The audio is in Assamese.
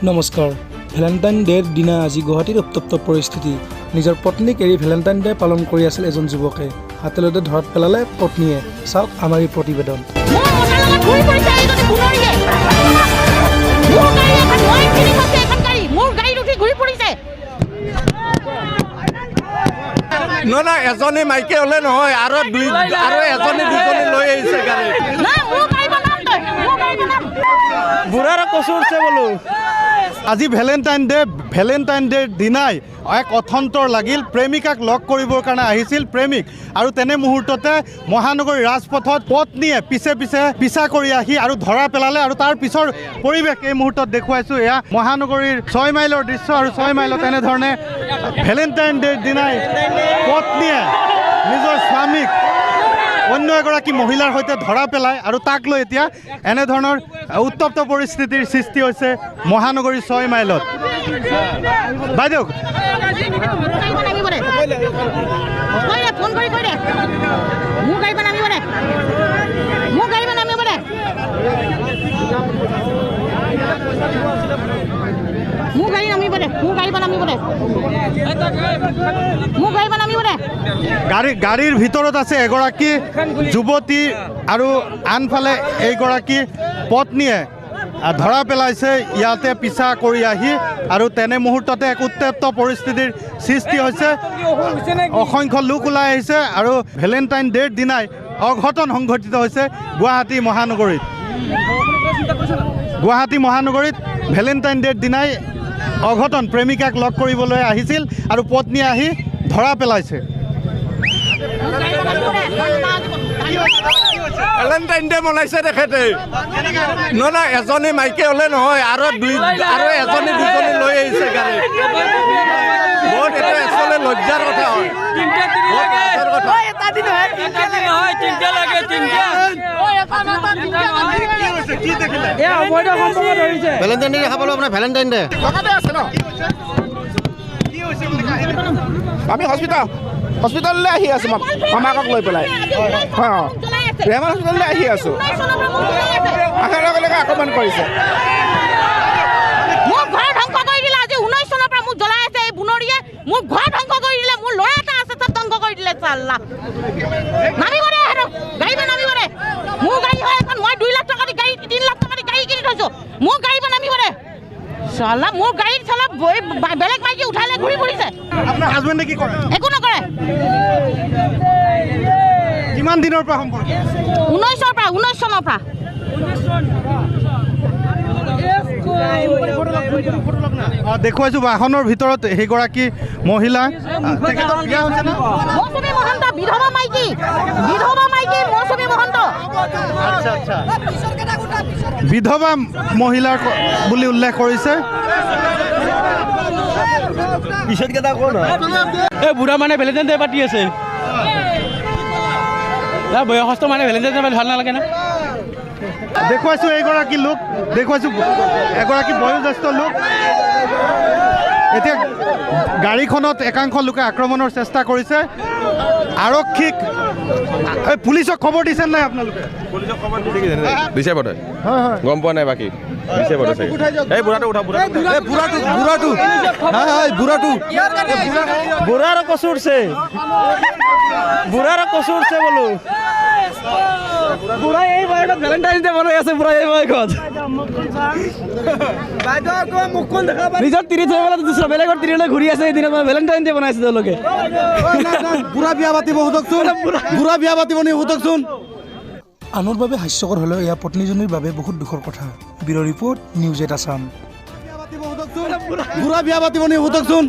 নমস্কাৰ। ভেলেণ্টাইন ডেৰ দিনা আজি গুৱাহাটীৰ উত্তপ্ত পৰিস্থিতি। নিজৰ পত্নীক এৰি ভেলেণ্টাইন ডে পালন কৰি আছিল এজন যুৱকে। হাতেলতে ধৰাত পেলালে পত্নীয়ে। চাওক আমাৰ এই প্ৰতিবেদন। না এজনী মাইকী হলে নহয় আৰু এজনী দুজনী লৈ আহিছে গাড়ী। বুঢ়াৰ কচুৰছে বোলো। আজি ভেলেণ্টাইন ডেৰ দিনাই এক অথন্তৰ লাগিল। প্ৰেমিকাক লগ কৰিবৰ কাৰণে আহিছিল প্ৰেমিক, আৰু তেনে মুহূৰ্ততে মহানগৰীৰ ৰাজপথত পত্নীয়ে পিছা কৰি আহি আৰু ধৰা পেলালে। আৰু তাৰ পিছৰ পৰিৱেশ এই মুহূৰ্তত দেখুৱাইছোঁ। এয়া মহানগৰীৰ 6 মাইলৰ দৃশ্য। আৰু 6 মাইলত এনেধৰণে ভেলেণ্টাইন ডেৰ দিনাই পত্নীয়ে নিজৰ স্বামীক অন্য এগৰাকী মহিলাৰ সৈতে ধৰা পেলায়, আৰু তাক লৈ এতিয়া এনেধৰণৰ উত্তপ্ত পৰিস্থিতিৰ সৃষ্টি হৈছে মহানগৰীৰ 6 মাইলত। বাইদেউ গাড়ীৰ ভিতৰত আছে এগৰাকী যুৱতী, আৰু আনফালে এইগৰাকী পত্নীয়ে ধৰা পেলাইছে ইয়াতে পিছা কৰি আহি। আৰু তেনে মুহূৰ্ততে এক উত্তপ্ত পৰিস্থিতিৰ সৃষ্টি হৈছে। অসংখ্য লোক ওলাই আহিছে, আৰু ভেলেণ্টাইন ডেৰ দিনাই অঘটন সংঘটিত হৈছে গুৱাহাটী মহানগৰীত। ভেলেণ্টাইন ডেৰ দিনাই অঘটন। প্ৰেমিকাক লগ কৰিবলৈ আহিছিল আৰু পত্নীয়ে আহি ধৰা পেলাইছে। ভেলেণ্টাইন ডে মনাইছে তেখেতে। না এজনী মাইকী হলে নহয় আৰু এজনী দুজনী লৈ আহিছে গাড়ী। বহুত এটা আচলতে লজ্জাৰ কথা হয়। ভেলেণ্টাইন ডে দেখা পালো আপোনাৰ। ভেলেণ্টাইন ডে আমি হস্পিটাললৈ আহি আছো মামাকক লৈ পেলাই। ৰেমা হস্পিটাললৈ আহি আছো। আহাৰ লগে লগে আক্ৰমণ কৰিছে। মোৰ ঘৰ ধ্বংস কৰি দিলে। আজি 19 চনৰ পৰা মোক জ্বলাই আছে এই বুনৰীয়ে। মোৰ ঘৰ ধ্বংস কৰি দিলে। মোৰ ল'ৰা এটা আছে, চব ধ্বংস কৰি দিলে। চাল্লা নামিব দে, গাড়ী নামিব দে। মোৰ গাড়ী হয় এখন। মই 2 লাখ টকা দি গাড়ী 3 লাখ টকা দি গাড়ী কিনি থৈছো। মোৰ গাড়ী নামিব দে। চাল্লা মোৰ গাড়ীত চালা বেলেগ মাইকী উঠাই লৈ ঘূৰি ফুৰিছে। আপোনাৰ হাজবেণ্ডে কি কৰে? একো নকৰে। কিমান দিনৰ পৰা সম্পৰ্ক? 19 চনৰ পৰা। দেখুৱাইছোঁ বাহনৰ ভিতৰত সেইগৰাকী মহিলা। মৌচুমী মহন্ত, বিধৱা মাইকী মৌচুমী মহন্ত। বিধৱা মহিলাৰ বুলি উল্লেখ কৰিছে। এই বুঢ়া মানে ভেলেণ্টাইন ডে পাতি আছে। বয়সস্থ মানে ভেলেণ্টাইন ডে ভাল নালাগে না। দেখুৱাইছোঁ এইগৰাকী লোক, দেখুৱাইছোঁ এগৰাকী বয়োজ্যেষ্ঠ লোক। এতিয়া গাড়ীখনত একাংশ লোকে আক্ৰমণৰ চেষ্টা কৰিছে। আৰক্ষীক পুলিচক খবৰ দিছে নাই আপোনালোকে? দিছে বোধ গম পোৱা নাই। বাকী দিছে বোধ এই বুঢ়াটো উঠা। বুঢ়াৰ কচুৰছে বোলো। বুঢ়া এই বয়সত ভেলেণ্টাইন ডে বনাই আছে। বুঢ়া এই বয়সত নিজৰ তিৰি থৈ পেলাই দুসৰা বেলেগৰ তিৰিলৈ ঘূৰি আছে। এই দিনত ভেলেণ্টাইন ডে বনাইছে তেওঁলোকে। বুঢ়া বিয়া পাতিব সোধকচোন। আনৰ বাবে হাস্যকৰ হ'লেও এয়া পত্নীজনীৰ বাবে বহুত দুখৰ কথা। Bureau' report, news 8 Assam. বুঢ়া বিয়া পাতিব সোধকচোন।